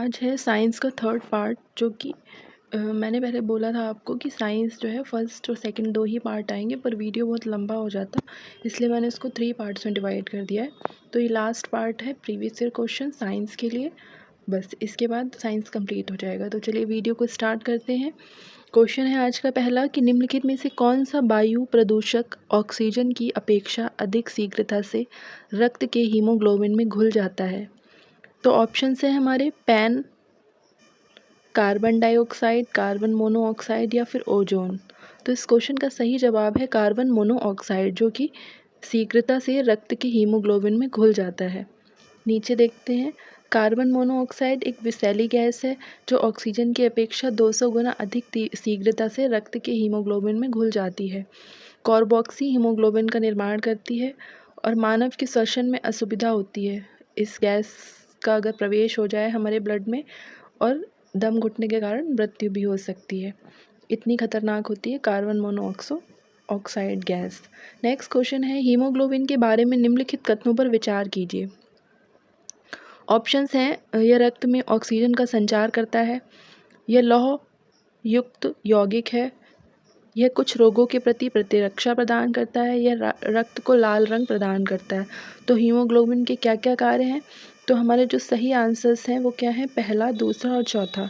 आज है साइंस का थर्ड पार्ट, जो कि मैंने पहले बोला था आपको कि साइंस जो है फर्स्ट और सेकंड 2 ही पार्ट आएंगे, पर वीडियो बहुत लंबा हो जाता, इसलिए मैंने इसको 3 पार्ट्स में डिवाइड कर दिया है। तो ये लास्ट पार्ट है प्रीवियस ईयर क्वेश्चन साइंस के लिए, बस इसके बाद साइंस कंप्लीट हो जाएगा। तो चलिए वीडियो को स्टार्ट करते हैं। क्वेश्चन है आज का पहला कि निम्नलिखित में से कौन सा वायु प्रदूषक ऑक्सीजन की अपेक्षा अधिक शीघ्रता से रक्त के हीमोग्लोबिन में घुल जाता है। तो ऑप्शन है हमारे pan, carbon dioxide, carbon monoxide या फिर ओजोन। तो इस क्वेश्चन का सही जवाब है कार्बन मोनोऑक्साइड, जो कि शीघ्रता से रक्त के हीमोग्लोबिन में घुल जाता है। नीचे देखते हैं, कार्बन मोनोऑक्साइड एक विषैली गैस है जो ऑक्सीजन की अपेक्षा 200 गुना अधिक शीघ्रता से रक्त के हीमोग्लोबिन में घुल जाती है। कार्बोक्सी हीमोग्लोबिन का निर्माण करती है और मानव के श्वसन में असुविधा होती है इस गैस का अगर प्रवेश हो जाए हमारे ब्लड में, और दम घुटने के कारण मृत्यु भी हो सकती है। इतनी खतरनाक होती है carbon monoxide gas. Next question है, हीमोग्लोबिन के बारे में निम्नलिखित कथनों पर विचार कीजिए। ऑप्शंस हैं, यह रक्त में ऑक्सीजन का संचार करता है, यह लौह युक्त यौगिक है, यह कुछ रोगों के प्रति प्रतिरक्षा प्रदान करता है, यह रक्त को लाल रंग प्रदान करता है। तो हीमोग्लोबिन के क्या क्या कार्य हैं? तो हमारे जो सही आंसर्स हैं वो क्या हैं? पहला, दूसरा और चौथा,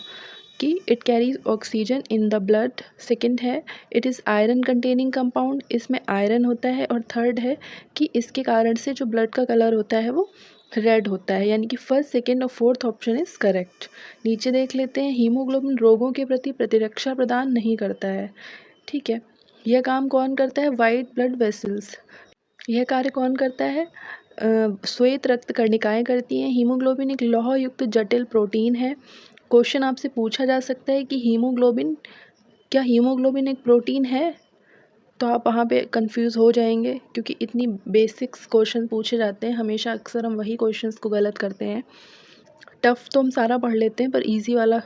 कि it carries oxygen in the blood. Second है it is iron containing compound, इसमें आयरन होता है। और थर्ड है कि इसके कारण से जो ब्लड का कलर होता है वो रेड होता है। यानी कि फर्स्ट, सेकंड और फोर्थ ऑप्शन इज़ करेक्ट। नीचे देख लेते हैं, हीमोग्लोबिन रोगों के प्रति प्रतिरक्षा प्रदान नहीं करता है। ठीक है, यह काम कौन करता है? White blood vessels. यह कार्य कौन करता है? श्वेत रक्त कर्णिकाएं करती हैं। हीमोग्लोबिन एक लौह युक्त जटिल प्रोटीन है। क्वेश्चन आपसे पूछा जा सकता है कि क्या हीमोग्लोबिन एक प्रोटीन है? तो आप वहाँ पे कंफ्यूज हो जाएंगे, क्योंकि इतनी बेसिक्स क्वेश्चन पूछे जाते हैं, हमेशा अक्सर हम वही क्वेश्चंस को गलत करते हैं। टफ तो हम सारा पढ़ लेते हैं, पर इजी वाला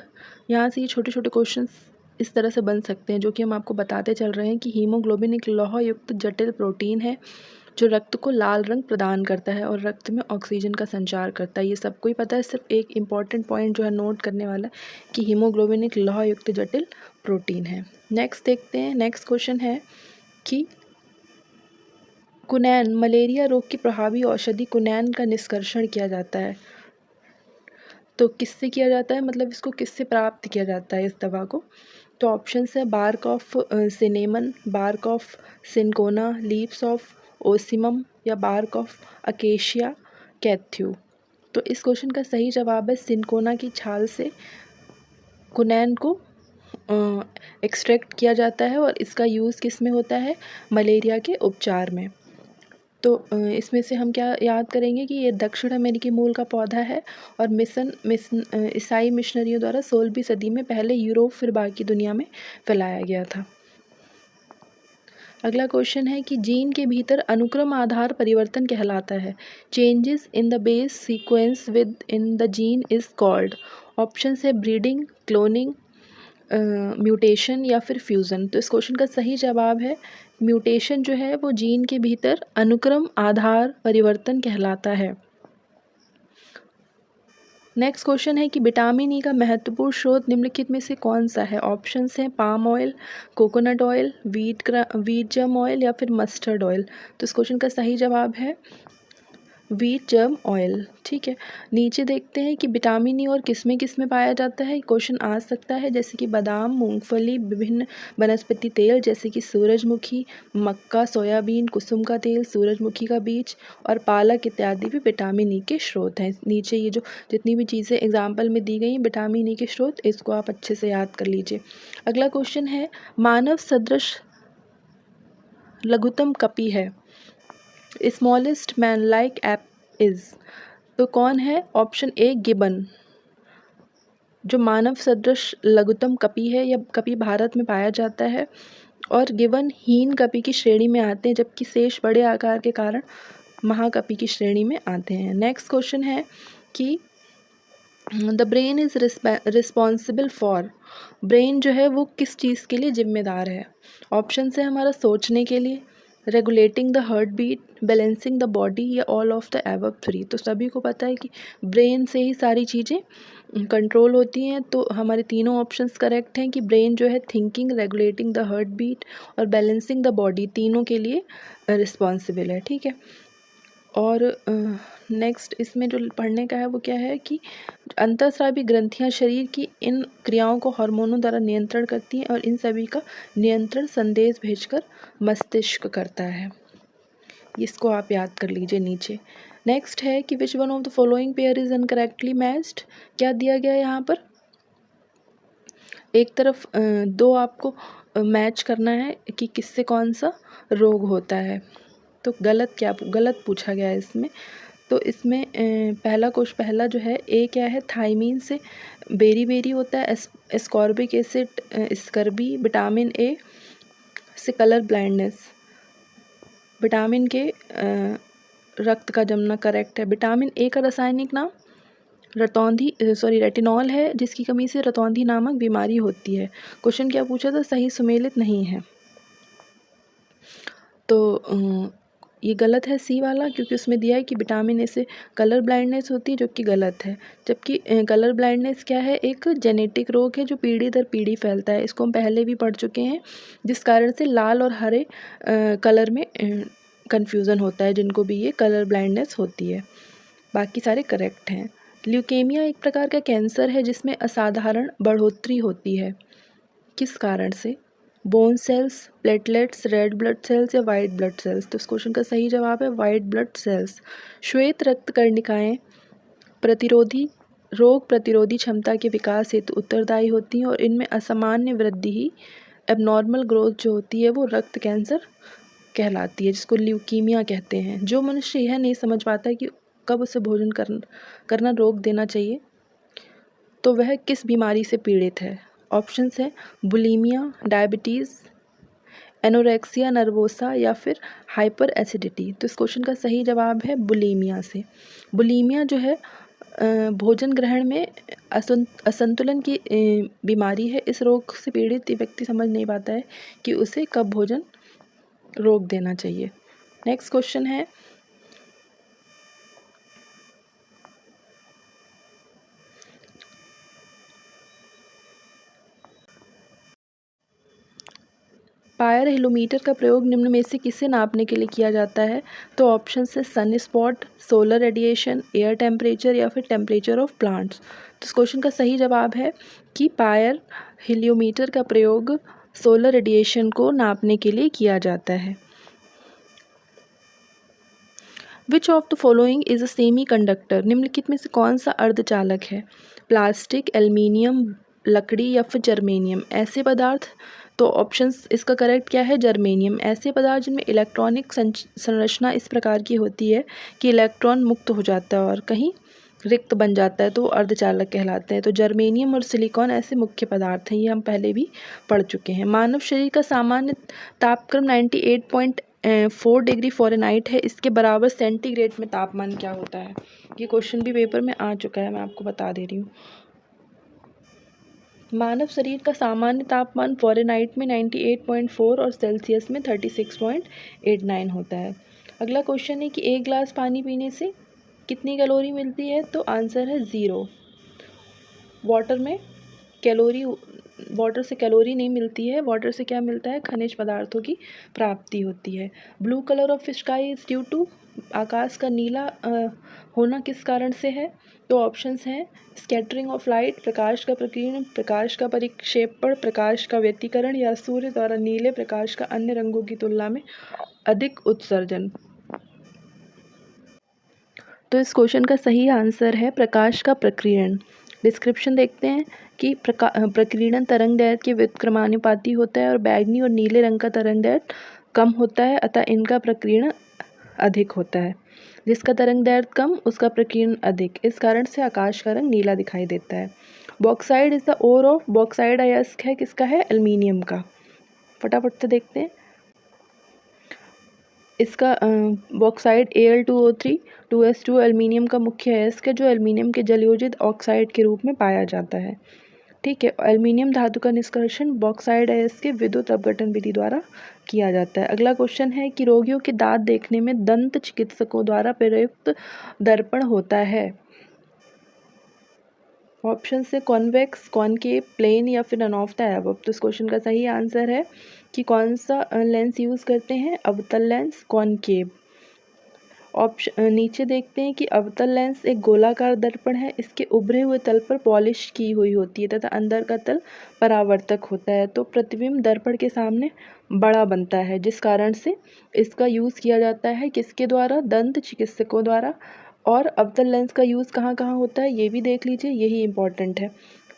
यहाँ से ये छोटे छोटे क्वेश्चंस इस तरह से बन सकते हैं, जो कि हम आपको बताते चल रहे हैं कि हीमोग्लोबिन एक लौह युक्त जटिल प्रोटीन है जो रक्त को लाल रंग प्रदान करता है और रक्त में ऑक्सीजन का संचार करता है। ये सबको ही पता है, सिर्फ एक इम्पॉर्टेंट पॉइंट जो है नोट करने वाला कि हीमोग्लोबिन एक लौह युक्त जटिल प्रोटीन है। नेक्स्ट देखते हैं, नेक्स्ट क्वेश्चन है कि कुनैन, मलेरिया रोग की प्रभावी औषधि कुनैन का निष्कर्षण किया जाता है। तो किससे किया जाता है, मतलब इसको किससे प्राप्त किया जाता है इस दवा को? तो ऑप्शन है bark of cinnamon, bark of cinchona, leaves of ocimum या बार्क ऑफ अकेशिया कैथ्यू। तो इस क्वेश्चन का सही जवाब है सिनकोना की छाल से कुनैन को एक्सट्रैक्ट किया जाता है, और इसका यूज़ किस में होता है? मलेरिया के उपचार में। तो इसमें से हम क्या याद करेंगे कि ये दक्षिण अमेरिकी मूल का पौधा है और ईसाई मिशनरियों द्वारा 16वीं सदी में पहले यूरोप फिर बाकी दुनिया में फैलाया गया था। अगला क्वेश्चन है कि जीन के भीतर अनुक्रम आधार परिवर्तन कहलाता है। Changes in the base sequence with in the gene is called. Option है ब्रीडिंग, क्लोनिंग, म्यूटेशन या फिर फ्यूज़न। तो इस क्वेश्चन का सही जवाब है म्यूटेशन, जो है वो जीन के भीतर अनुक्रम आधार परिवर्तन कहलाता है। नेक्स्ट क्वेश्चन है कि विटामिन ई का महत्वपूर्ण स्रोत निम्नलिखित में से कौन सा है? ऑप्शंस हैं palm oil, coconut oil, wheat germ oil या फिर मस्टर्ड ऑयल। तो इस क्वेश्चन का सही जवाब है वीट जर्म ऑयल। ठीक है, नीचे देखते हैं कि विटामिन ई और किस में पाया जाता है। क्वेश्चन आ सकता है जैसे कि बादाम, मूंगफली, विभिन्न वनस्पति तेल जैसे कि सूरजमुखी, मक्का, सोयाबीन, कुसुम का तेल, सूरजमुखी का बीज और पालक इत्यादि भी विटामिन ई के स्रोत हैं। नीचे ये जो जितनी भी चीज़ें एग्जाम्पल में दी गई हैं विटामिन ई के स्रोत, इसको आप अच्छे से याद कर लीजिए। अगला क्वेश्चन है, मानव सदृश लघुतम कपी है, smallest man like app is. तो कौन है? ऑप्शन ए गिबन, जो मानव सदृश लघुतम कपी है। यह कपी भारत में पाया जाता है और गिबन हीन कपी की श्रेणी में आते हैं, जबकि शेष बड़े आकार के कारण महाकपी की श्रेणी में आते हैं। नेक्स्ट क्वेश्चन है कि the brain is responsible for. Brain जो है वो किस चीज़ के लिए जिम्मेदार है? ऑप्शन है हमारा सोचने के लिए, regulating the heart beat, balancing the body या ऑल ऑफ द एबव 3। तो सभी को पता है कि ब्रेन से ही सारी चीज़ें कंट्रोल होती हैं। तो हमारे तीनों ऑप्शंस करेक्ट हैं कि ब्रेन जो है thinking, regulating the heart beat और बैलेंसिंग द बॉडी तीनों के लिए रिस्पॉन्सिबल है। ठीक है। और नेक्स्ट इसमें जो पढ़ने का है वो क्या है कि अंतःस्रावी ग्रंथियां शरीर की इन क्रियाओं को हार्मोनों द्वारा नियंत्रण करती हैं और इन सभी का नियंत्रण संदेश भेजकर मस्तिष्क करता है। इसको आप याद कर लीजिए नीचे। नेक्स्ट है कि which one of the following pair is incorrectly matched. क्या दिया गया है यहाँ पर? एक तरफ दो आपको मैच करना है कि किससे कौन सा रोग होता है। तो गलत पूछा गया है इसमें। तो इसमें पहला जो है ए क्या है, थायमीन से बेरी होता है, ascorbic acid scurvy, vitamin A से कलर ब्लाइंडनेस, विटामिन के रक्त का जमना करेक्ट है। विटामिन ए का रासायनिक नाम रेटिनॉल है, जिसकी कमी से रतौंधी नामक बीमारी होती है। क्वेश्चन क्या पूछा था? सही सुमेलित नहीं है। तो ये गलत है सी वाला, क्योंकि उसमें दिया है कि विटामिन ए से कलर ब्लाइंडनेस होती है, जो कि गलत है। जबकि कलर ब्लाइंडनेस क्या है? एक जेनेटिक रोग है जो पीढ़ी दर पीढ़ी फैलता है। इसको हम पहले भी पढ़ चुके हैं, जिस कारण से लाल और हरे कलर में कन्फ्यूज़न होता है, जिनको भी ये कलर ब्लाइंडनेस होती है। बाकी सारे करेक्ट हैं। ल्यूकेमिया एक प्रकार का कैंसर है जिसमें असाधारण बढ़ोतरी होती है। किस कारण से? Bone cells, platelets, red blood cells या वाइट ब्लड सेल्स। तो इस क्वेश्चन का सही जवाब है वाइट ब्लड सेल्स। श्वेत रक्त कर्णिकाएँ रोग प्रतिरोधी क्षमता के विकास हेतु उत्तरदायी होती हैं और इनमें असामान्य वृद्धि ही एबनॉर्मल ग्रोथ जो होती है वो रक्त कैंसर कहलाती है, जिसको ल्यूकीमिया कहते हैं। जो मनुष्य यह नहीं समझ पाता है कि कब उसे भोजन करना रोक देना चाहिए, तो वह किस बीमारी से पीड़ित है? ऑप्शंस है बुलीमिया, डायबिटीज़, एनोरेक्सिया नर्वोसा या फिर हाइपर एसिडिटी। तो इस क्वेश्चन का सही जवाब है बुलीमिया से। बुलीमिया जो है भोजन ग्रहण में असंतुलन की बीमारी है। इस रोग से पीड़ित व्यक्ति समझ नहीं पाता है कि उसे कब भोजन रोक देना चाहिए। नेक्स्ट क्वेश्चन है पायर हिलोमीटर का प्रयोग निम्न में से किसे नापने के लिए किया जाता है? तो ऑप्शन है sun spot, solar radiation, air temperature या फिर टेम्परेचर ऑफ प्लांट्स। तो इस क्वेश्चन का सही जवाब है कि पायर हिलोमीटर का प्रयोग सोलर रेडिएशन को नापने के लिए किया जाता है। विच of the following is a semi conductor. निम्नलिखित में से कौन सा अर्धचालक है? प्लास्टिक, एल्युमिनियम, लकड़ी या फिर जर्मेनियम। ऐसे पदार्थ, तो ऑप्शंस इसका करेक्ट क्या है? जर्मेनियम। ऐसे पदार्थ जिनमें इलेक्ट्रॉनिक संरचना इस प्रकार की होती है कि इलेक्ट्रॉन मुक्त हो जाता है और कहीं रिक्त बन जाता है, तो अर्धचालक कहलाते हैं। तो जर्मेनियम और सिलिकॉन ऐसे मुख्य पदार्थ हैं, ये हम पहले भी पढ़ चुके हैं। मानव शरीर का सामान्य तापक्रम 98.4 डिग्री फ़ारेनहाइट है। इसके बराबर सेंटीग्रेड में तापमान क्या होता है? ये क्वेश्चन भी पेपर में आ चुका है, मैं आपको बता दे रही हूँ। मानव शरीर का सामान्य तापमान फ़ारेनहाइट में 98.4 और सेल्सियस में 36.89 होता है। अगला क्वेश्चन है कि एक गिलास पानी पीने से कितनी कैलोरी मिलती है? तो आंसर है 0। वाटर से कैलोरी नहीं मिलती है। वाटर से क्या मिलता है? खनिज पदार्थों की प्राप्ति होती है। Blue colour of sky is due to, आकाश का नीला होना किस कारण से है? तो ऑप्शंस हैं स्कैटरिंग ऑफ लाइट, प्रकाश का प्रकीर्णन, प्रकाश का परिक्षेपण, प्रकाश का व्यतिकरण या सूर्य द्वारा नीले प्रकाश का अन्य रंगों की तुलना में अधिक उत्सर्जन। तो इस क्वेश्चन का सही आंसर है प्रकाश का प्रकीर्णन। डिस्क्रिप्शन देखते हैं कि प्रकीर्णन तरंग दैर्घ्य के व्युत्क्रमानुपाती होता है और बैगनी और नीले रंग का तरंग दैर्घ्य कम होता है, अतः इनका प्रकीर्णन अधिक होता है। जिसका तरंग दैर्घ्य कम उसका प्रकीर्णन अधिक, इस कारण से आकाश का रंग नीला दिखाई देता है। Bauxite is the ore of, bauxite अयस्क है किसका है? एल्युमिनियम का। फटाफट से देखते हैं इसका बॉक्साइड Al2O3 2s2 एल्युमिनियम का मुख्य अयस्क है जो एल्युमिनियम के जलयोजित ऑक्साइड के रूप में पाया जाता है। ठीक है। एल्युमिनियम धातु का निष्कर्षण बॉक्साइड अयस्क के विद्युत अपघटन विधि द्वारा किया जाता है। अगला क्वेश्चन है कि रोगियों के दांत देखने में दंत चिकित्सकों द्वारा प्रयुक्त दर्पण होता है। ऑप्शन से कॉन्वेक्स, कॉनकेव, प्लेन या फिर नन ऑफ द एबव। तो इस क्वेश्चन का सही आंसर है कि कौन सा लेंस यूज़ करते हैं, अवतल लेंस, कॉनकेव। ऑप्शन नीचे देखते हैं कि अवतल लेंस एक गोलाकार दर्पण है। इसके उभरे हुए तल पर पॉलिश की हुई होती है तथा अंदर का तल परावर्तक होता है, तो प्रतिबिंब दर्पण के सामने बड़ा बनता है, जिस कारण से इसका यूज़ किया जाता है किसके द्वारा, दंत चिकित्सकों द्वारा। और अवतल लेंस का यूज़ कहाँ कहाँ होता है ये भी देख लीजिए, यही इम्पॉर्टेंट है।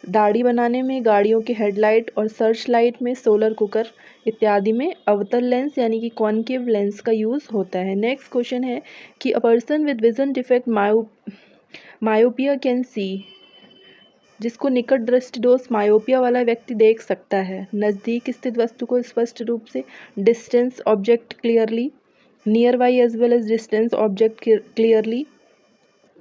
दाढ़ी बनाने में, गाड़ियों के हेडलाइट और सर्च लाइट में, सोलर कुकर इत्यादि में अवतल लेंस यानी कि कॉनकेव लेंस का यूज़ होता है। नेक्स्ट क्वेश्चन है कि a person with vision defect myopia can see, जिसको निकट दृष्टि दोष मायोपिया वाला व्यक्ति देख सकता है, नज़दीक स्थित वस्तु को स्पष्ट रूप से, distance object clearly, near by as well as distance object clearly,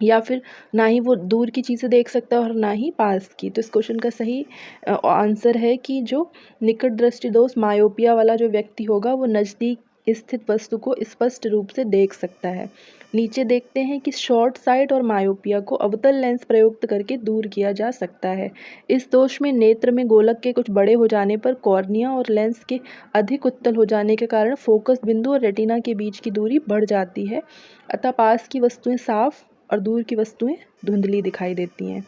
या फिर ना ही वो दूर की चीज़ें देख सकता है और ना ही पास की। तो इस क्वेश्चन का सही आंसर है कि जो निकट दृष्टि दोष मायोपिया वाला जो व्यक्ति होगा वो नज़दीक स्थित वस्तु को स्पष्ट रूप से देख सकता है। नीचे देखते हैं कि शॉर्ट साइट और मायोपिया को अवतल लेंस प्रयुक्त करके दूर किया जा सकता है। इस दोष में नेत्र में गोलक के कुछ बड़े हो जाने पर कॉर्निया और लेंस के अधिक उत्तल हो जाने के कारण फोकस बिंदु और रेटिना के बीच की दूरी बढ़ जाती है, अतः पास की वस्तुएं साफ और दूर की वस्तुएं धुंधली दिखाई देती हैं।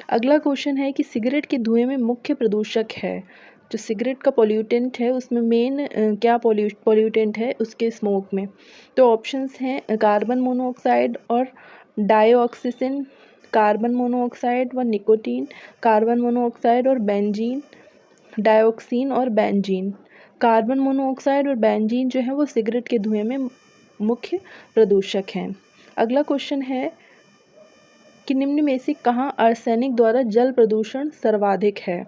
अगला क्वेश्चन है कि सिगरेट के धुएं में मुख्य प्रदूषक है, जो सिगरेट का पॉल्यूटेंट है उसमें मेन क्या पॉल्यूटेंट है उसके स्मोक में। तो ऑप्शंस हैं कार्बन मोनोऑक्साइड और डाइऑक्सिन, कार्बन मोनोऑक्साइड व निकोटीन, कार्बन मोनोऑक्साइड और बेंजीन, डाइऑक्सिन और बेंजीन। कार्बन मोनोऑक्साइड और बेंजीन जो है वो सिगरेट के धुएं में मुख्य प्रदूषक हैं। अगला क्वेश्चन है कि निम्न में से कहाँ आर्सेनिक द्वारा जल प्रदूषण सर्वाधिक है।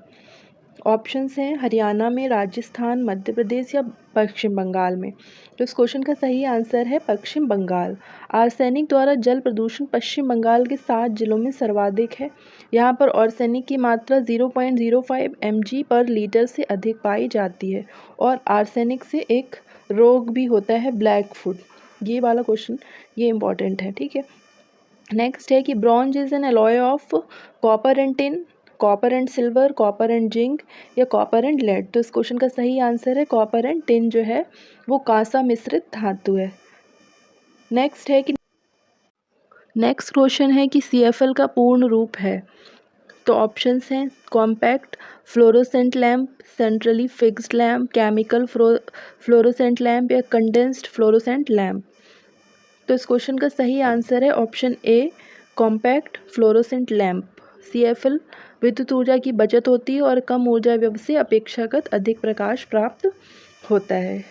ऑप्शंस हैं हरियाणा में, राजस्थान, मध्य प्रदेश या पश्चिम बंगाल में। तो इस क्वेश्चन का सही आंसर है पश्चिम बंगाल। आर्सेनिक द्वारा जल प्रदूषण पश्चिम बंगाल के 7 जिलों में सर्वाधिक है। यहाँ पर आर्सेनिक की मात्रा 0.05 mg पर लीटर से अधिक पाई जाती है। और आर्सेनिक से एक रोग भी होता है ब्लैक फुट। ये वाला क्वेश्चन ये इंपॉर्टेंट है, ठीक है। नेक्स्ट है कि bronze is an alloy of copper and tin, copper and silver, copper and zinc या कॉपर एंड लेड। तो इस क्वेश्चन का सही आंसर है कॉपर एंड टिन जो है वो कांसा मिश्रित धातु है। नेक्स्ट क्वेश्चन है कि CFL का पूर्ण रूप है। तो ऑप्शंस हैं compact fluorescent lamp, centrally fixed lamp, chemical fluorescent lamp या कंडेंस्ड फ्लोरोसेंट लैम्प। तो इस क्वेश्चन का सही आंसर है option A compact fluorescent lamp. CFL विद्युत ऊर्जा की बचत होती है और कम ऊर्जा व्यय से अपेक्षाकृत अधिक प्रकाश प्राप्त होता है।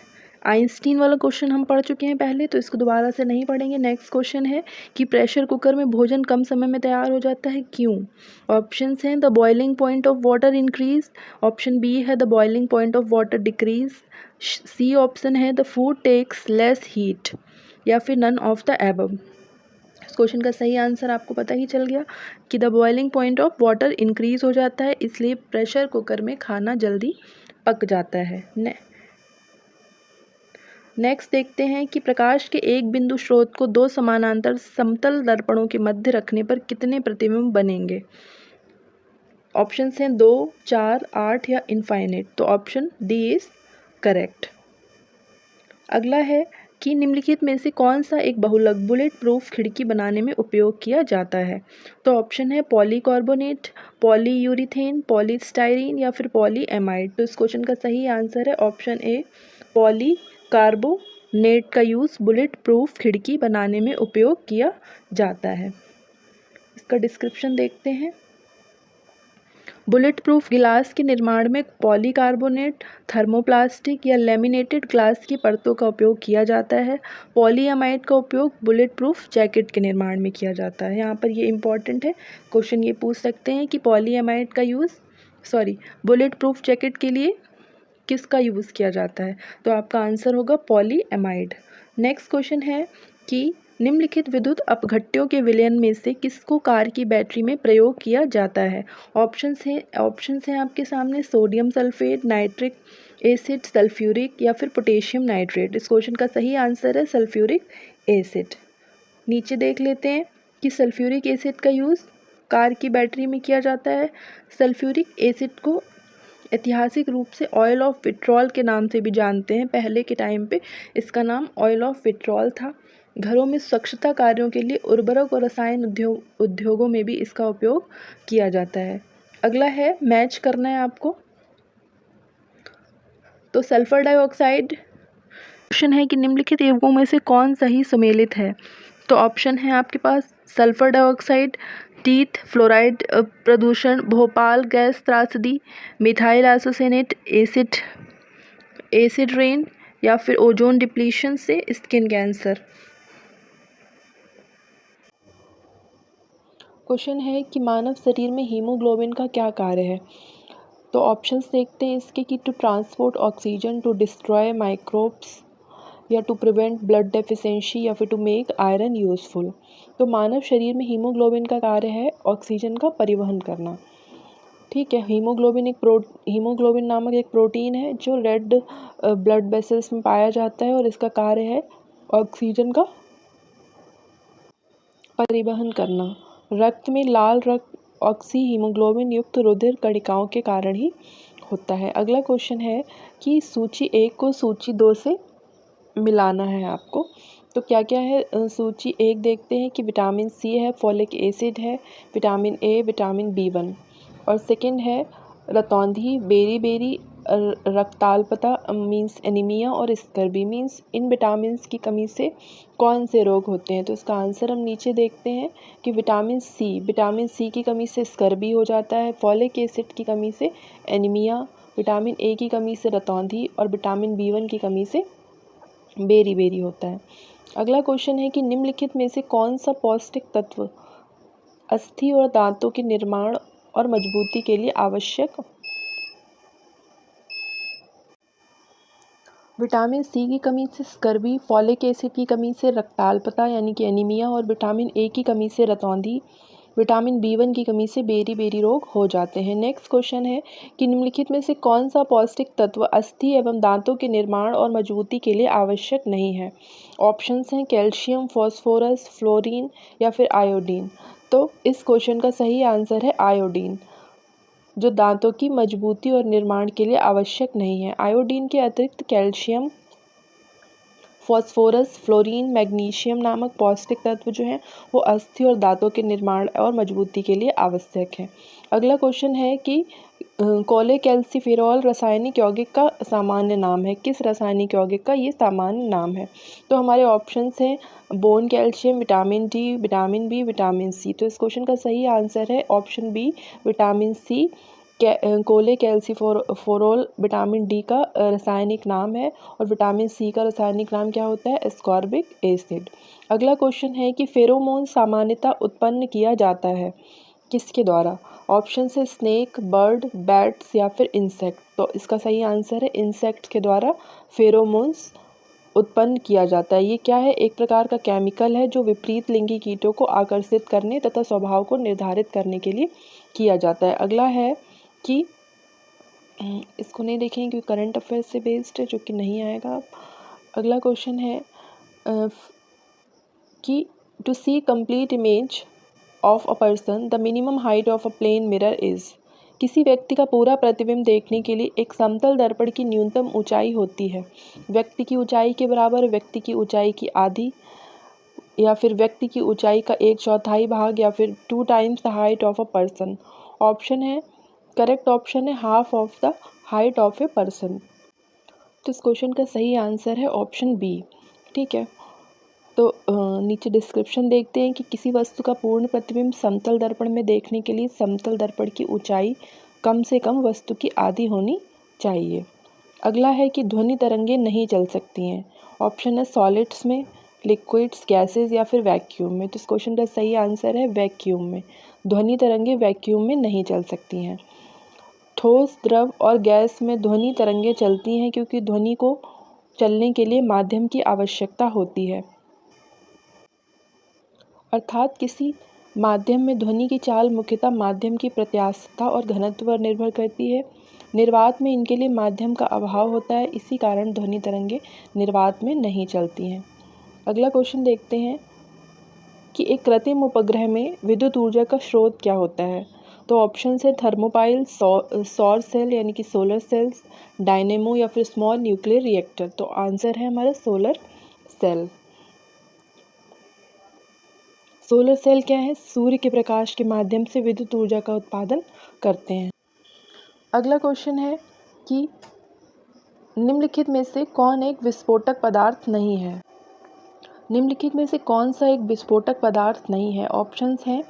आइंस्टीन वाला क्वेश्चन हम पढ़ चुके हैं पहले, तो इसको दोबारा से नहीं पढ़ेंगे। नेक्स्ट क्वेश्चन है कि प्रेशर कुकर में भोजन कम समय में तैयार हो जाता है, क्यों। ऑप्शंस हैं the boiling point of water increase, option B है the boiling point of water decrease, C option है the food takes less heat, या फिर नन ऑफ द एबव। इस क्वेश्चन का सही आंसर आपको पता ही चल गया कि the boiling point of water increase हो जाता है, इसलिए प्रेशर कुकर में खाना जल्दी पक जाता है। नेक्स्ट देखते हैं कि प्रकाश के एक बिंदु स्रोत को 2 समानांतर समतल दर्पणों के मध्य रखने पर कितने प्रतिबिंब बनेंगे। ऑप्शंस हैं 2, 4, 8 या इनफाइनाइट। तो ऑप्शन डी इज करेक्ट। अगला है कि निम्नलिखित में से कौन सा एक बहुलक बुलेट प्रूफ खिड़की बनाने में उपयोग किया जाता है। तो ऑप्शन है पॉलीकार्बोनेट, पॉलीयूरिथेन, पॉलीस्टाइरीन या फिर पॉलीएमाइड। तो इस क्वेश्चन का सही आंसर है ऑप्शन ए पॉलीकार्बोनेट का यूज़ बुलेट प्रूफ खिड़की बनाने में उपयोग किया जाता है। इसका डिस्क्रिप्शन देखते हैं। बुलेट प्रूफ गिलास के निर्माण में पॉलीकार्बोनेट, थर्मोप्लास्टिक या लेमिनेटेड ग्लास की परतों का उपयोग किया जाता है। पॉलीएमाइड का उपयोग बुलेट प्रूफ जैकेट के निर्माण में किया जाता है। यहाँ पर ये इंपॉर्टेंट है, क्वेश्चन ये पूछ सकते हैं कि पॉलीएमाइड का बुलेट प्रूफ जैकेट के लिए किसका यूज़ किया जाता है। तो आपका आंसर होगा पॉलीएमाइड। नेक्स्ट क्वेश्चन है कि निम्नलिखित विद्युत अपघट्यों के विलयन में से किसको कार की बैटरी में प्रयोग किया जाता है? ऑप्शंस हैं आपके सामने sodium sulphate, nitric acid, sulphuric या फिर पोटेशियम नाइट्रेट। इस क्वेश्चन का सही आंसर है सल्फ्यूरिक एसिड। नीचे देख लेते हैं कि सल्फ्यूरिक एसिड का यूज़ कार की बैटरी में किया जाता है। सल्फ्यूरिक एसिड को ऐतिहासिक रूप से ऑयल ऑफ विट्रॉल के नाम से भी जानते हैं। पहले के टाइम पे इसका नाम ऑयल ऑफ विट्रॉल था। घरों में स्वच्छता कार्यों के लिए उर्वरक और रसायन उद्योगों में भी इसका उपयोग किया जाता है। अगला है, मैच करना है आपको। तो सल्फर डाइऑक्साइड, क्वेश्चन है कि निम्नलिखित एवं में से कौन सही सुमेलित है? तो ऑप्शन है आपके पास सल्फर डाइऑक्साइड, टीथ फ्लोराइड प्रदूषण, भोपाल गैस त्रासदी, मिथाइल आइसोसेनेट एसिड रेन या फिर ओजोन डिप्लीशन से स्किन कैंसर। क्वेश्चन है कि मानव शरीर में हीमोग्लोबिन का क्या कार्य है? तो ऑप्शंस देखते हैं इसके कि to transport oxygen, to destroy microbes या टू प्रिवेंट ब्लड डेफिशिएंसी या फिर टू मेक आयरन यूजफुल। तो मानव शरीर में हीमोग्लोबिन का कार्य है ऑक्सीजन का परिवहन करना। ठीक है, हीमोग्लोबिन नामक एक प्रोटीन है जो रेड ब्लड वेसल्स में पाया जाता है और इसका कार्य है ऑक्सीजन का परिवहन करना। रक्त में लाल रक्त ऑक्सी हीमोग्लोबिन युक्त रुधिर कणिकाओं के कारण ही होता है। अगला क्वेश्चन है कि सूची 1 को सूची 2 से मिलाना है आपको। तो क्या क्या है, सूची 1 देखते हैं कि विटामिन सी है, फॉलिक एसिड है, विटामिन ए, विटामिन B1 और सेकंड है रतौंधी, बेरी रक्ताल्पता मीन्स एनीमिया और स्कर्वी मीन्स इन विटामिन्स की कमी से कौन से रोग होते हैं? तो इसका आंसर हम नीचे देखते हैं कि विटामिन सी की कमी से स्कर्वी हो जाता है, फॉलिक एसिड की कमी से एनीमिया, विटामिन ए की कमी से रतौंधी और विटामिन B1 की कमी से बेरी होता है। अगला क्वेश्चन है कि निम्नलिखित में से कौन सा पौष्टिक तत्व अस्थि और दांतों के निर्माण और मजबूती के लिए आवश्यक? विटामिन सी की कमी से स्कर्वी, फॉलिक एसिड की कमी से रक्ताल्पता यानी कि एनीमिया और विटामिन ए की कमी से रतौंधी, विटामिन B1 की कमी से बेरी रोग हो जाते हैं। नेक्स्ट क्वेश्चन है कि निम्नलिखित में से कौन सा पौष्टिक तत्व अस्थि एवं दांतों के निर्माण और मजबूती के लिए आवश्यक नहीं है? ऑप्शंस हैं कैल्शियम, फॉस्फोरस, फ्लोरीन या फिर आयोडीन। तो इस क्वेश्चन का सही आंसर है आयोडीन, जो दांतों की मजबूती और निर्माण के लिए आवश्यक नहीं है। आयोडीन के अतिरिक्त कैल्शियम, फॉस्फोरस, फ्लोरीन, मैग्नीशियम नामक पौष्टिक तत्व जो हैं वो अस्थि और दांतों के निर्माण और मजबूती के लिए आवश्यक है। अगला क्वेश्चन है कि कोलेकैल्सिफेरॉल रासायनिक यौगिक का सामान्य नाम है। किस रासायनिक यौगिक का ये सामान्य नाम है? तो हमारे ऑप्शंस हैं bone calcium, vitamin D, vitamin B, vitamin C. तो इस क्वेश्चन का सही आंसर है option B vitamin C. Cholecalciferol vitamin D का रासायनिक नाम है और विटामिन सी का रासायनिक नाम क्या होता है? Ascorbic acid. अगला क्वेश्चन है कि फेरोमोन सामान्यतः उत्पन्न किया जाता है किसके द्वारा? ऑप्शन है स्नेक, बर्ड, बैट्स या फिर इंसेक्ट। तो इसका सही आंसर है इंसेक्ट के द्वारा फेरोमोन्स उत्पन्न किया जाता है। ये क्या है? एक प्रकार का केमिकल है जो विपरीत लिंगी कीटों को आकर्षित करने तथा स्वभाव को निर्धारित करने के लिए किया जाता है। अगला है कि इसको नहीं देखेंगे क्योंकि करंट अफेयर्स से बेस्ड है, जो कि नहीं आएगा। अगला क्वेश्चन है कि to see complete image of a person the minimum height of a plane mirror is. किसी व्यक्ति का पूरा प्रतिबिंब देखने के लिए एक समतल दर्पण की न्यूनतम ऊंचाई होती है। व्यक्ति की ऊंचाई के बराबर, व्यक्ति की ऊंचाई की आधी या फिर व्यक्ति की ऊंचाई का 1/4 भाग या फिर 2 times the height of a person. Option है, करेक्ट ऑप्शन है half of the height of a person. तो इस क्वेश्चन का सही आंसर है ऑप्शन बी। ठीक है, तो नीचे डिस्क्रिप्शन देखते हैं कि किसी वस्तु का पूर्ण प्रतिबिंब समतल दर्पण में देखने के लिए समतल दर्पण की ऊंचाई कम से कम वस्तु की आधी होनी चाहिए। अगला है कि ध्वनि तरंगें नहीं चल सकती हैं। ऑप्शन है सॉलिड्स में, लिक्विड्स, गैसेज या फिर वैक्यूम में। तो इस क्वेश्चन का सही आंसर है वैक्यूम में। ध्वनि तरंगें वैक्यूम में नहीं चल सकती हैं। ठोस, द्रव और गैस में ध्वनि तरंगें चलती हैं क्योंकि ध्वनि को चलने के लिए माध्यम की आवश्यकता होती है। अर्थात किसी माध्यम में ध्वनि की चाल मुख्यतः माध्यम की प्रत्यास्थता और घनत्व पर निर्भर करती है। निर्वात में इनके लिए माध्यम का अभाव होता है, इसी कारण ध्वनि तरंगे निर्वात में नहीं चलती हैं। अगला क्वेश्चन देखते हैं कि एक कृत्रिम उपग्रह में विद्युत ऊर्जा का स्रोत क्या होता है। तो ऑप्शन है थर्मोपाइल, सौर सेल यानी कि सोलर सेल्स, डायनेमो या फिर स्मॉल न्यूक्लियर रिएक्टर। तो आंसर है हमारा सोलर सेल। सोलर सेल क्या है? सूर्य के प्रकाश के माध्यम से विद्युत ऊर्जा का उत्पादन करते हैं। अगला क्वेश्चन है कि निम्नलिखित में से कौन एक विस्फोटक पदार्थ नहीं है। निम्नलिखित में से कौन सा एक विस्फोटक पदार्थ नहीं है? ऑप्शंस हैं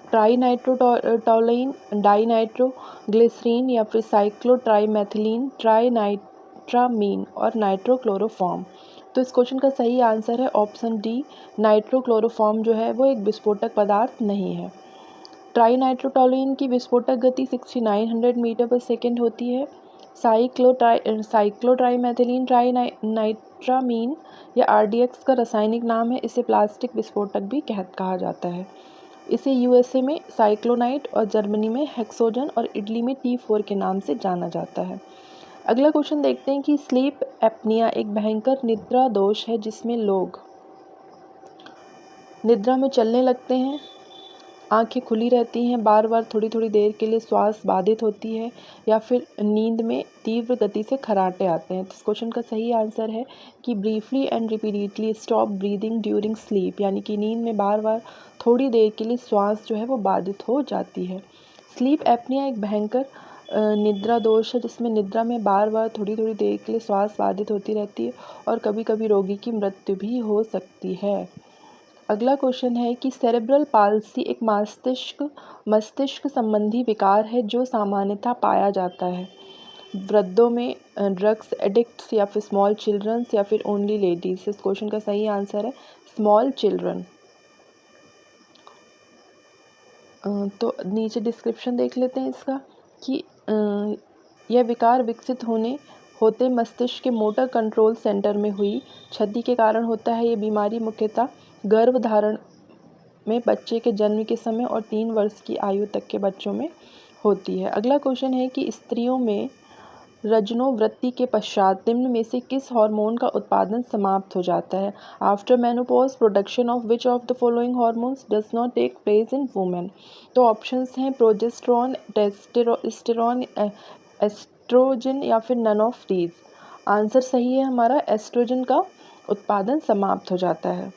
ट्राइनाइट्रोटॉलुइन, डाइनाइट्रोग्लिसरीन या फिर साइक्लोट्राइमेथिलीन, ट्राइनाइट्रामीन और नाइट्रोक्लोरोफॉर्म। तो इस क्वेश्चन का सही आंसर है ऑप्शन डी, नाइट्रोक्लोरोफॉर्म जो है वो एक विस्फोटक पदार्थ नहीं है। ट्राइनाइट्रोटॉलुइन की विस्फोटक गति 6900 मीटर पर सेकेंड होती है। साइक्लोट्राइमेथिलीन ट्राइनाइट्रामीन या RDX का रासायनिक नाम है। इसे प्लास्टिक विस्फोटक भी कहा जाता है। इसे USA में साइक्लोनाइट और जर्मनी में हेक्सोजन और इटली में T4 के नाम से जाना जाता है। अगला क्वेश्चन देखते हैं कि स्लीप एपनिया एक भयंकर निद्रा दोष है जिसमें लोग निद्रा में चलने लगते हैं, आंखें खुली रहती हैं, बार बार थोड़ी थोड़ी देर के लिए श्वास बाधित होती है या फिर नींद में तीव्र गति से खर्राटे आते हैं। तो इस क्वेश्चन का सही आंसर है कि briefly and repeatedly stop breathing during sleep, यानी कि नींद में बार बार थोड़ी देर के लिए श्वास जो है वो बाधित हो जाती है। स्लीप एपनिया एक भयंकर निद्रा दोष है जिसमें निद्रा में बार बार थोड़ी थोड़ी देर के लिए श्वास बाधित होती रहती है और कभी कभी रोगी की मृत्यु भी हो सकती है। अगला क्वेश्चन है कि सेरेब्रल पाल्सी एक मस्तिष्क संबंधी विकार है जो सामान्यतः पाया जाता है वृद्धों में, ड्रग्स एडिक्ट्स या फिर स्मॉल चिल्ड्रंस या फिर ओनली लेडीज। इस क्वेश्चन का सही आंसर है स्मॉल चिल्ड्रन। तो नीचे डिस्क्रिप्शन देख लेते हैं इसका कि यह विकार विकसित होते मस्तिष्क के मोटर कंट्रोल सेंटर में हुई क्षति के कारण होता है। ये बीमारी मुख्यतः गर्भधारण में बच्चे के जन्म के समय और 3 वर्ष की आयु तक के बच्चों में होती है। अगला क्वेश्चन है कि स्त्रियों में रजनोवृत्ति के पश्चात निम्न में से किस हार्मोन का उत्पादन समाप्त हो जाता है। After menopause production of which of the following hormones does not take place in women. तो ऑप्शंस हैं प्रोजेस्टेरॉन, टेस्टोस्टेरोन, एस्ट्रोजन या फिर नन ऑफ दीज। आंसर सही है हमारा, एस्ट्रोजन का उत्पादन समाप्त हो जाता है।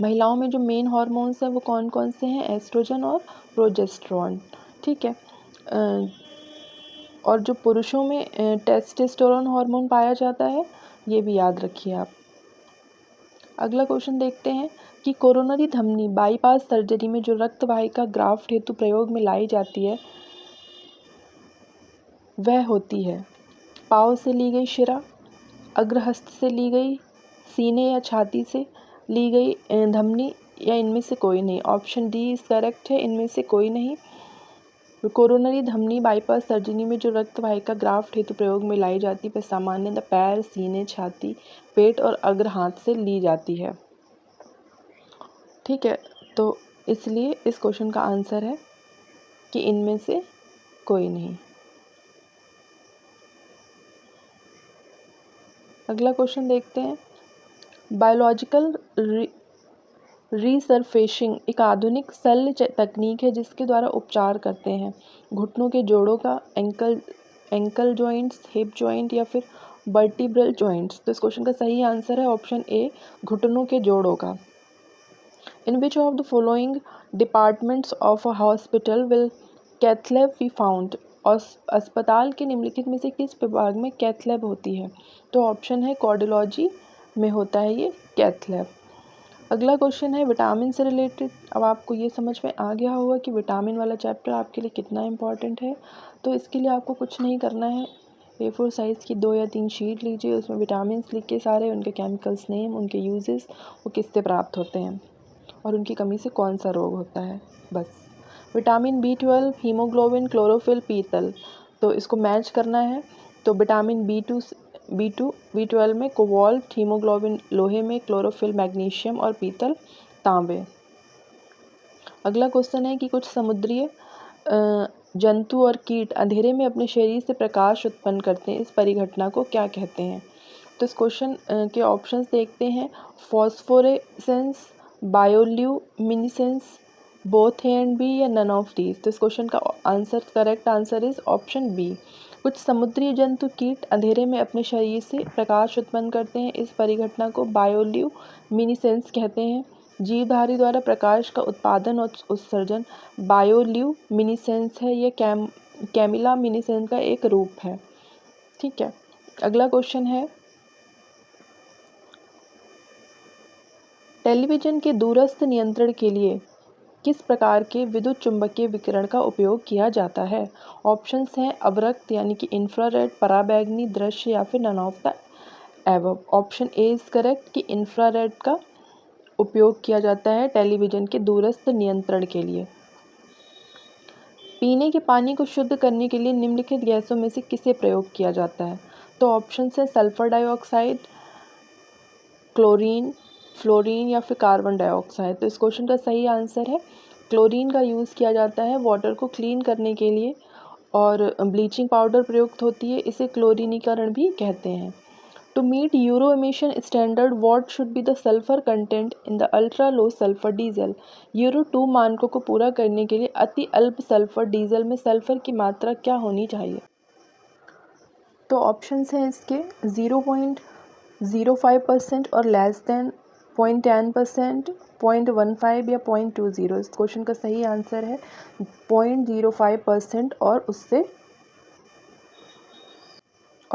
महिलाओं में जो मेन हार्मोन्स हैं वो कौन कौन से हैं? एस्ट्रोजन और प्रोजेस्टेरॉन। ठीक है। और जो पुरुषों में टेस्टोस्टेरोन हार्मोन पाया जाता है, ये भी याद रखिए आप। अगला क्वेश्चन देखते हैं कि कोरोनरी धमनी बाईपास सर्जरी में जो रक्त वाहिका ग्राफ्ट हेतु प्रयोग में लाई जाती है वह होती है पाँव से ली गई शिरा, अग्रहस्त से ली गई, सीने या छाती से ली गई धमनी या इनमें से कोई नहीं। ऑप्शन डी इज करेक्ट है, इनमें से कोई नहीं। कोरोनरी धमनी बाईपास सर्जरी में जो रक्त वाहिका ग्राफ्ट हेतु प्रयोग में लाई जाती है वह सामान्यतः पैर, सीने, छाती, पेट और अग्र हाथ से ली जाती है। ठीक है, तो इसलिए इस क्वेश्चन का आंसर है कि इनमें से कोई नहीं। अगला क्वेश्चन देखते हैं। बायोलॉजिकल रीसरफेसिंग एक आधुनिक शल्य तकनीक है जिसके द्वारा उपचार करते हैं घुटनों के जोड़ों का, एंकल जॉइंट्स, हिप जॉइंट या फिर वर्टिब्रल जॉइंट्स। तो इस क्वेश्चन का सही आंसर है ऑप्शन ए, घुटनों के जोड़ों का। In which of the following departments of a hospital will cath lab be found. और अस्पताल के निम्नलिखित में से किस विभाग में कैथ लैब होती है? तो ऑप्शन है कार्डियोलॉजी में होता है ये कैथ लैब। अगला क्वेश्चन है विटामिन से रिलेटेड। अब आपको ये समझ में आ गया होगा कि विटामिन वाला चैप्टर आपके लिए कितना इम्पॉर्टेंट है। तो इसके लिए आपको कुछ नहीं करना है, A4 साइज़ की 2 या 3 शीट लीजिए, उसमें विटामिन लिख के सारे उनके केमिकल्स नेम, उनके यूजेस, वो किससे प्राप्त होते हैं और उनकी कमी से कौन सा रोग होता है। बस विटामिन B12, हीमोग्लोबिन, क्लोरोफिल, पीतल, तो इसको मैच करना है। तो विटामिन B12 में कोबाल्ट, हीमोग्लोबिन लोहे में, क्लोरोफिल मैग्नीशियम और पीतल तांबे। अगला क्वेश्चन है कि कुछ समुद्रीय जंतु और कीट अंधेरे में अपने शरीर से प्रकाश उत्पन्न करते हैं, इस परिघटना को क्या कहते हैं? तो इस क्वेश्चन के ऑप्शंस देखते हैं। Phosphorescence, bioluminescence, both A and B या नन ऑफ दीज। तो इस क्वेश्चन का answer, correct answer is option B. कुछ समुद्री जंतु कीट अंधेरे में अपने शरीर से प्रकाश उत्पन्न करते हैं, इस परिघटना को बायोल्यूमिनेसेंस कहते हैं। जीवधारी द्वारा प्रकाश का उत्पादन और उत्सर्जन बायोल्यूमिनेसेंस है, यह कैमिलामिनेसेंस का एक रूप है। ठीक है, अगला क्वेश्चन है, टेलीविजन के दूरस्थ नियंत्रण के लिए किस प्रकार के विद्युत चुम्बकीय विकिरण का उपयोग किया जाता है? ऑप्शंस हैं अवरक्त यानी कि इंफ्रारेड, पराबैंगनी, दृश्य या फिर none of the above. Option A is correct कि इंफ्रारेड का उपयोग किया जाता है टेलीविजन के दूरस्थ नियंत्रण के लिए। पीने के पानी को शुद्ध करने के लिए निम्नलिखित गैसों में से किसे प्रयोग किया जाता है? तो ऑप्शन है सल्फर डाइऑक्साइड, क्लोरीन, फ्लोरीन या फिर कार्बन डाइऑक्साइड। तो इस क्वेश्चन का सही आंसर है क्लोरीन का यूज़ किया जाता है वाटर को क्लीन करने के लिए, और ब्लीचिंग पाउडर प्रयुक्त होती है, इसे क्लोरीनीकरण भी कहते हैं। To meet Euro emission standard what should be the sulphur content in the ultra low sulphur diesel? Euro 2 मानकों को पूरा करने के लिए अति अल्प सल्फर डीजल में सल्फर की मात्रा क्या होनी चाहिए? तो ऑप्शंस हैं इसके 0.05% और लेस देन 0.10%, 0.15 या 0.20। इस क्वेश्चन का सही आंसर है 0.05% और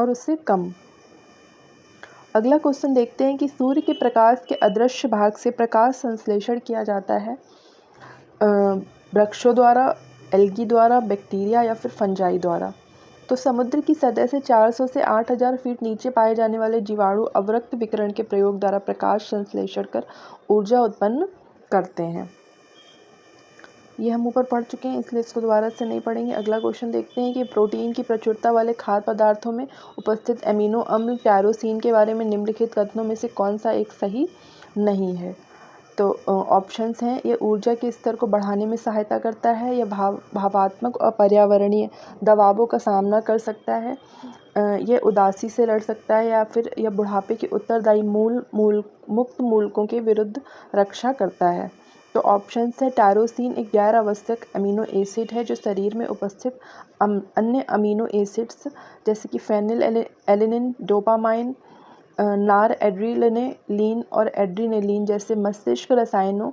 उससे कम। अगला क्वेश्चन देखते हैं कि सूर्य के प्रकाश के अदृश्य भाग से प्रकाश संश्लेषण किया जाता है वृक्षों द्वारा, एल्गी द्वारा, बैक्टीरिया या फिर फंजाई द्वारा। तो समुद्र की सतह से 400 से 8000 फीट नीचे पाए जाने वाले जीवाणु अवरक्त विकिरण के प्रयोग द्वारा प्रकाश संश्लेषण कर ऊर्जा उत्पन्न करते हैं। ये हम ऊपर पढ़ चुके हैं, इसलिए इसको दोबारा से नहीं पढ़ेंगे। अगला क्वेश्चन देखते हैं कि प्रोटीन की प्रचुरता वाले खाद्य पदार्थों में उपस्थित एमिनो अम्ल टायरोसिन के बारे में निम्नलिखित कथनों में से कौन सा एक सही नहीं है? तो ऑप्शंस हैं, ये ऊर्जा के स्तर को बढ़ाने में सहायता करता है, या भावात्मक और पर्यावरणीय दबावों का सामना कर सकता है, ये उदासी से लड़ सकता है, या फिर यह बुढ़ापे के उत्तरदायी मुक्त मूलकों के विरुद्ध रक्षा करता है। तो ऑप्शंस है टायरोसिन एक गैर आवश्यक अमीनो एसिड है जो शरीर में उपस्थित अन्य अमीनो एसिड्स जैसे कि फेनिल एलेनिन, डोपामाइन, नार एड्रेनालिन और एड्रेनालिन जैसे मस्तिष्क रसायनों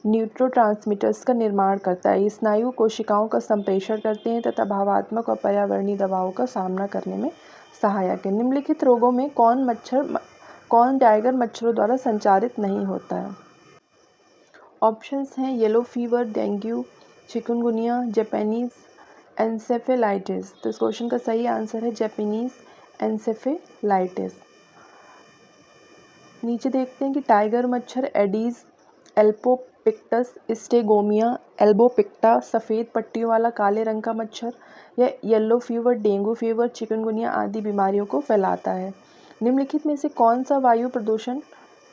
न्यूरोट्रांसमीटर्स का निर्माण करता है। ये स्नायु कोशिकाओं का संप्रेषण करते हैं तथा भावात्मक और पर्यावरणीय दबावों का सामना करने में सहायक है। निम्नलिखित रोगों में कौन टाइगर मच्छरों द्वारा संचारित नहीं होता है? ऑप्शंस हैं yellow fever, dengue, chikungunya, Japanese encephalitis. तो इस क्वेश्चन का सही आंसर है जापानीज एन्सेफेलाइटिस। नीचे देखते हैं कि टाइगर मच्छर एडीज एल्पोपिक्टस, स्टेगोमिया एल्बोपिक्टा, सफ़ेद पट्टियों वाला काले रंग का मच्छर, या yellow fever, dengue fever, chikungunya आदि बीमारियों को फैलाता है। निम्नलिखित में से कौन सा वायु प्रदूषण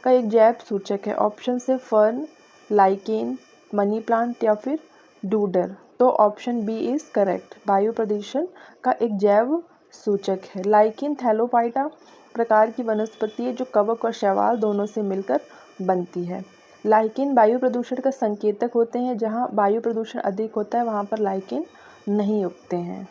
का एक जैव सूचक है? ऑप्शन से फर्न, लाइकेन, मनी प्लांट या फिर डूडर। तो ऑप्शन बी इज करेक्ट, वायु प्रदूषण का एक जैव सूचक है। लाइकेन थैलोफाइटा प्रकार की वनस्पति है जो कवक और शैवाल दोनों से मिलकर बनती है। लाइकेन वायु प्रदूषण का संकेतक होते हैं। जहाँ वायु प्रदूषण अधिक होता है वहाँ पर लाइकेन नहीं उगते हैं।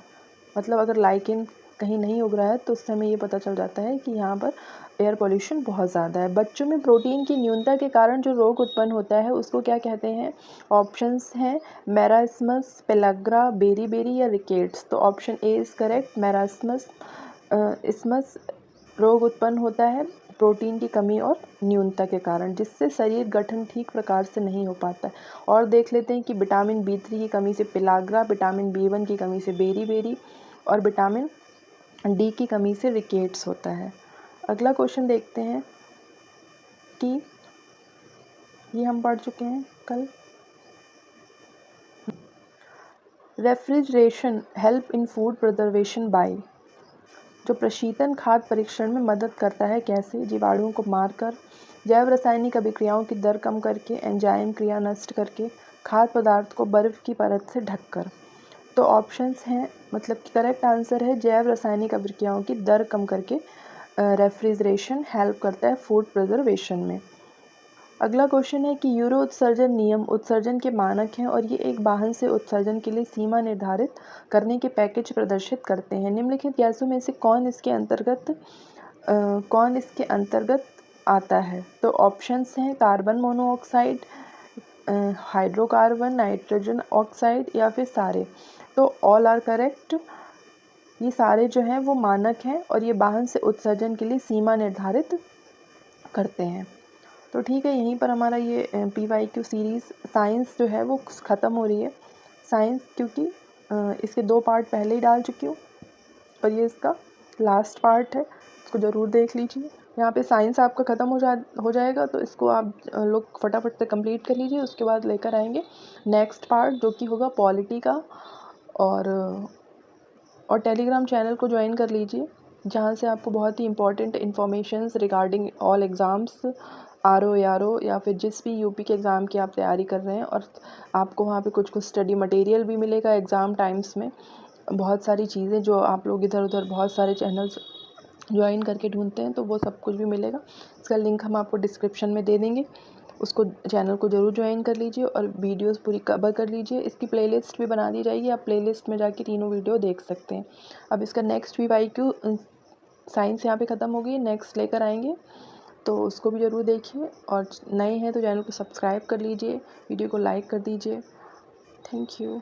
मतलब अगर लाइकेन कहीं नहीं उग रहा है तो उससे हमें ये पता चल जाता है कि यहाँ पर एयर पोल्यूशन बहुत ज़्यादा है। बच्चों में प्रोटीन की न्यूनता के कारण जो रोग उत्पन्न होता है उसको क्या कहते हैं? ऑप्शंस हैं मेरास्मस, पेलाग्रा, बेरी या रिकेट्स। तो option A is correct, marasmus इसमस रोग उत्पन्न होता है प्रोटीन की कमी और न्यूनता के कारण, जिससे शरीर गठन ठीक प्रकार से नहीं हो पाता है। और देख लेते हैं कि विटामिन B3 की कमी से पेलाग्रा, विटामिन B1 की कमी से बेरी और विटामिन डी की कमी से रिकेट्स होता है। अगला क्वेश्चन देखते हैं कि ये हम पढ़ चुके हैं कल। Refrigeration help in food preservation by. जो प्रशीतन खाद्य परीक्षण में मदद करता है। कैसे? जीवाणुओं को मारकर, जैव रासायनिक अभिक्रियाओं की दर कम करके, एंजाइम क्रिया नष्ट करके, खाद्य पदार्थ को बर्फ की परत से ढककर। तो ऑप्शंस हैं, मतलब कि करेक्ट आंसर है जैव रासायनिक अभिक्रियाओं की दर कम करके रेफ्रिजरेशन हेल्प करता है फूड प्रिजर्वेशन में। अगला क्वेश्चन है कि यूरो उत्सर्जन नियम उत्सर्जन के मानक हैं और ये एक वाहन से उत्सर्जन के लिए सीमा निर्धारित करने के पैकेज प्रदर्शित करते हैं। निम्नलिखित गैसों में से कौन इसके अंतर्गत आता है? तो ऑप्शंस हैं carbon monoxide, hydrocarbon, nitrogen oxide या फिर सारे। तो ऑल आर करेक्ट। ये सारे जो हैं वो मानक हैं और ये वाहन से उत्सर्जन के लिए सीमा निर्धारित करते हैं। तो ठीक है, यहीं पर हमारा ये PYQ सीरीज़ साइंस जो है वो ख़त्म हो रही है। साइंस क्योंकि इसके 2 पार्ट पहले ही डाल चुकी हूँ और ये इसका लास्ट पार्ट है, इसको ज़रूर देख लीजिए। यहाँ पे साइंस आपका ख़त्म हो जाएगा, तो इसको आप लोग फटाफट से कंप्लीट कर लीजिए। उसके बाद लेकर आएंगे नेक्स्ट पार्ट जो कि होगा पॉलिटी का। और टेलीग्राम चैनल को ज्वाइन कर लीजिए, जहाँ से आपको बहुत ही important informations regarding all exams, RO ARO या फिर जिस भी UP के एग्ज़ाम की आप तैयारी कर रहे हैं, और आपको वहाँ पे कुछ स्टडी मटेरियल भी मिलेगा एग्ज़ाम टाइम्स में। बहुत सारी चीज़ें जो आप लोग इधर उधर बहुत सारे चैनल्स ज्वाइन करके ढूंढते हैं, तो वो सब कुछ भी मिलेगा। इसका लिंक हम आपको डिस्क्रिप्शन में दे देंगे, उसको चैनल को ज़रूर ज्वाइन कर लीजिए और वीडियोस पूरी कवर कर लीजिए। इसकी प्लेलिस्ट भी बना दी जाएगी, आप प्लेलिस्ट में जाके तीनों वीडियो देख सकते हैं। अब इसका नेक्स्ट PYQ साइंस यहाँ पे ख़त्म हो गई, नेक्स्ट लेकर आएंगे, तो उसको भी ज़रूर देखिए। और नए हैं तो चैनल को सब्सक्राइब कर लीजिए, वीडियो को लाइक कर दीजिए। Thank you.